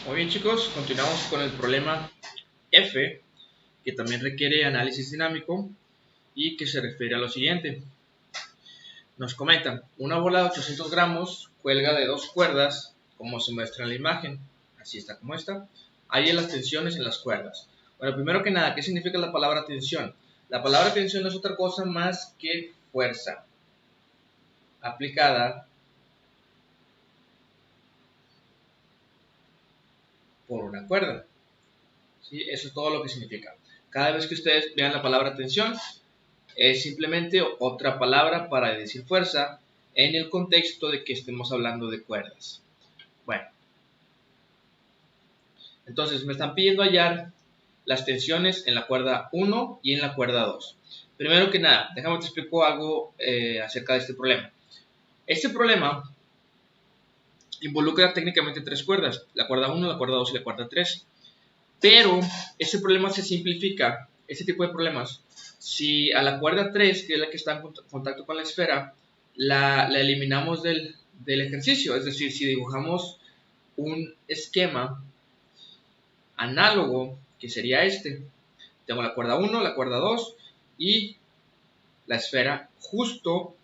Muy bien, chicos, continuamos con el problema F, que también requiere análisis dinámico y que se refiere a lo siguiente. Nos comentan, una bola de 800 gramos cuelga de dos cuerdas, como se muestra en la imagen. Así está como está. Hay las tensiones en las cuerdas. Bueno, primero que nada, ¿qué significa la palabra tensión? La palabra tensión no es otra cosa más que fuerza aplicada por una cuerda. ¿Sí? Eso es todo lo que significa. Cada vez que ustedes vean la palabra tensión, es simplemente otra palabra para decir fuerza en el contexto de que estemos hablando de cuerdas. Bueno, entonces me están pidiendo hallar las tensiones en la cuerda 1 y en la cuerda 2. Primero que nada, déjame te explico algo acerca de este problema. Este problema involucra técnicamente tres cuerdas, la cuerda 1, la cuerda 2 y la cuerda 3. Pero ese problema se simplifica, este tipo de problemas, si a la cuerda 3, que es la que está en contacto con la esfera, la eliminamos del ejercicio. Es decir, si dibujamos un esquema análogo, que sería este, tengo la cuerda 1, la cuerda 2 y la esfera justo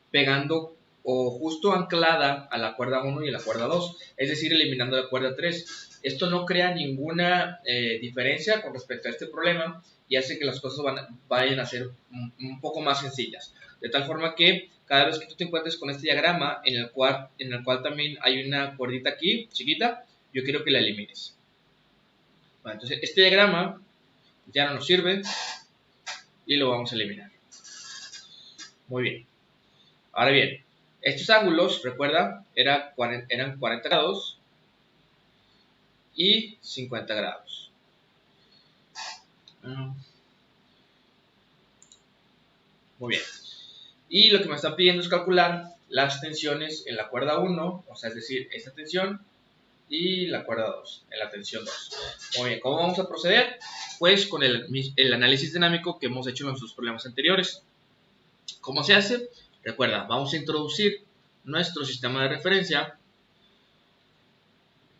pegando o justo anclada a la cuerda 1 y a la cuerda 2, es decir, eliminando la cuerda 3. Esto no crea ninguna diferencia con respecto a este problema y hace que las cosas vayan a ser un poco más sencillas. De tal forma que cada vez que tú te encuentres con este diagrama en el cual también hay una cuerdita aquí, chiquita, yo quiero que la elimines. Bueno, entonces este diagrama ya no nos sirve y lo vamos a eliminar. Muy bien. Ahora bien, estos ángulos, recuerda, eran 40 grados y 50 grados. Muy bien. Y lo que me están pidiendo es calcular las tensiones en la cuerda 1, o sea, es decir, esta tensión, y la cuerda 2, en la tensión 2. Muy bien, ¿cómo vamos a proceder? Pues con el análisis dinámico que hemos hecho en nuestros problemas anteriores. ¿Cómo se hace? Recuerda, vamos a introducir nuestro sistema de referencia.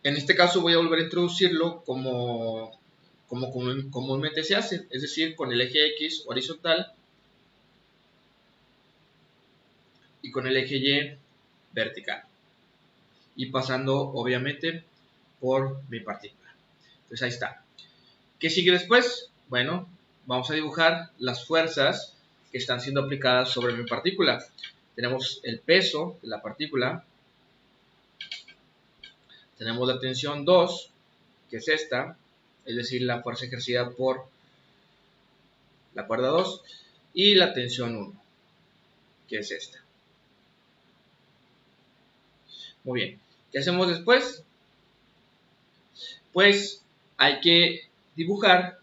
En este caso voy a volver a introducirlo como comúnmente se hace, es decir, con el eje X horizontal y con el eje Y vertical. Y pasando, obviamente, por mi partícula. Entonces ahí está. ¿Qué sigue después? Bueno, vamos a dibujar las fuerzas que están siendo aplicadas sobre mi partícula. Tenemos el peso de la partícula. Tenemos la tensión 2, que es esta, es decir, la fuerza ejercida por la cuerda 2. Y la tensión 1, que es esta. Muy bien. ¿Qué hacemos después? Pues hay que dibujar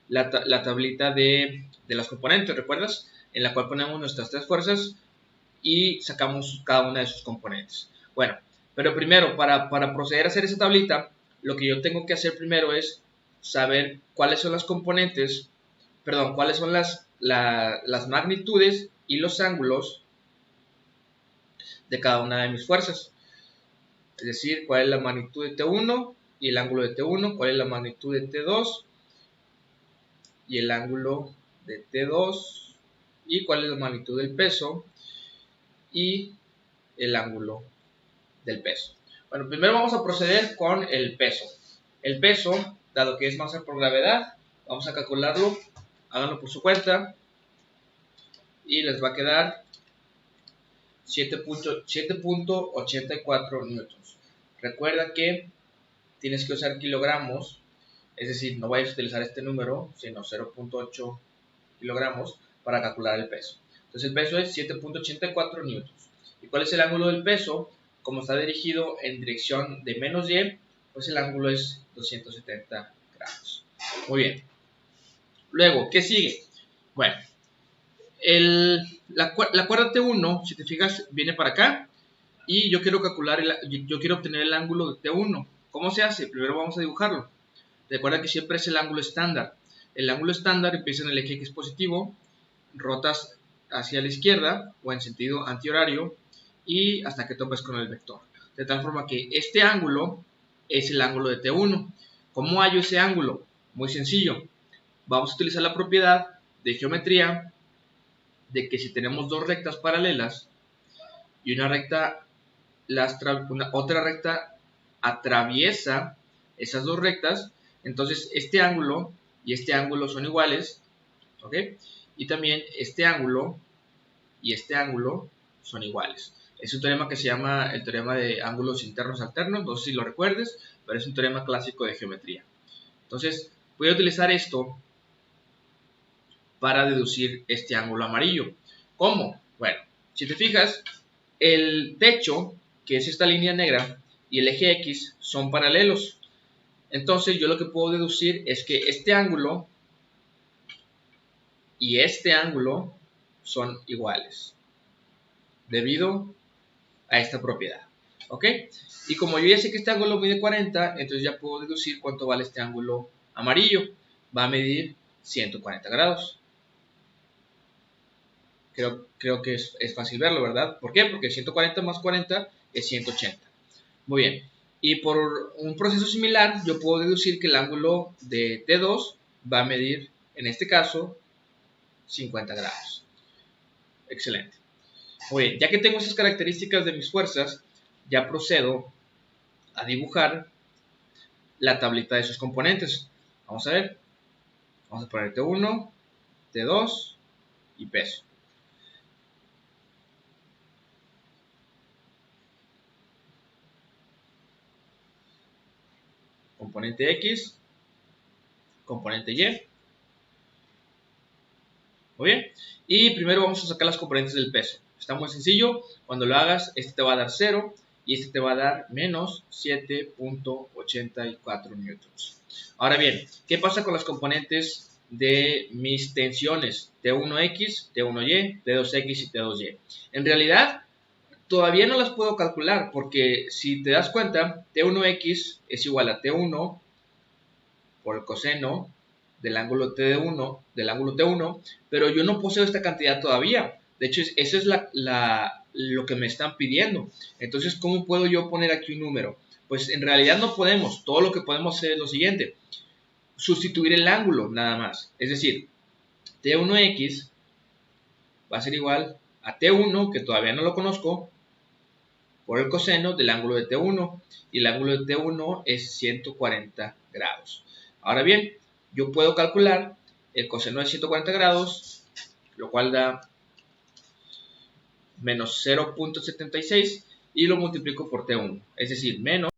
la tablita de las componentes, ¿recuerdas? En la cual ponemos nuestras tres fuerzas y sacamos cada una de sus componentes. Bueno, pero primero, para proceder a hacer esa tablita, lo que yo tengo que hacer primero es saber cuáles son las componentes, perdón, cuáles son las magnitudes y los ángulos de cada una de mis fuerzas. Es decir, cuál es la magnitud de T1 y el ángulo de T1, cuál es la magnitud de T2 y el ángulo de T2, y cuál es la magnitud del peso y el ángulo del peso. Bueno, primero vamos a proceder con el peso. El peso, dado que es masa por gravedad, vamos a calcularlo, háganlo por su cuenta, y les va a quedar 7.84 newtons. Recuerda que tienes que usar kilogramos, es decir, no vayas a utilizar este número, sino 0.8 kilogramos para calcular el peso. Entonces el peso es 7.84 newtons. ¿Y cuál es el ángulo del peso? Como está dirigido en dirección de menos y, pues el ángulo es 270 grados. Muy bien. Luego, ¿qué sigue? Bueno, la cuerda T1, si te fijas, viene para acá. Y yo quiero obtener el ángulo de T1. ¿Cómo se hace? Primero vamos a dibujarlo. Recuerda que siempre es el ángulo estándar. El ángulo estándar empieza en el eje X positivo, rotas hacia la izquierda o en sentido antihorario y hasta que topes con el vector. De tal forma que este ángulo es el ángulo de T1. ¿Cómo hallo ese ángulo? Muy sencillo. Vamos a utilizar la propiedad de geometría de que si tenemos dos rectas paralelas y una recta, otra recta atraviesa esas dos rectas, entonces este ángulo y este ángulo son iguales, ¿ok? Y también este ángulo y este ángulo son iguales. Es un teorema que se llama el teorema de ángulos internos alternos, no sé si lo recuerdes, pero es un teorema clásico de geometría. Entonces, voy a utilizar esto para deducir este ángulo amarillo. ¿Cómo? Bueno, si te fijas, el techo, que es esta línea negra, y el eje X son paralelos. Entonces, yo lo que puedo deducir es que este ángulo y este ángulo son iguales, debido a esta propiedad. ¿Ok? Y como yo ya sé que este ángulo mide 40, entonces ya puedo deducir cuánto vale este ángulo amarillo. Va a medir 140 grados. Creo que es fácil verlo, ¿verdad? ¿Por qué? Porque 140 más 40 es 180. Muy bien. Y por un proceso similar, yo puedo deducir que el ángulo de T2 va a medir, en este caso, 50 grados. Excelente. Muy bien, ya que tengo esas características de mis fuerzas, ya procedo a dibujar la tablita de sus componentes. Vamos a ver. Vamos a poner T1, T2 y peso. Componente X, componente Y. Muy bien. Y primero vamos a sacar las componentes del peso. Está muy sencillo. Cuando lo hagas, este te va a dar 0 y este te va a dar menos 7.84 newtons. Ahora bien, ¿qué pasa con las componentes de mis tensiones? T1X, T1Y, T2X y T2Y. En realidad, todavía no las puedo calcular porque si te das cuenta, T1X es igual a T1 por el coseno del ángulo T1, pero yo no poseo esta cantidad todavía. De hecho, eso es lo que me están pidiendo. Entonces, ¿cómo puedo yo poner aquí un número? Pues en realidad no podemos. Todo lo que podemos hacer es lo siguiente. Sustituir el ángulo nada más. Es decir, T1X va a ser igual a T1, que todavía no lo conozco, por el coseno del ángulo de T1. Y el ángulo de T1 es 140 grados. Ahora bien, yo puedo calcular el coseno de 140 grados, lo cual da menos 0.76 y lo multiplico por T1, es decir, menos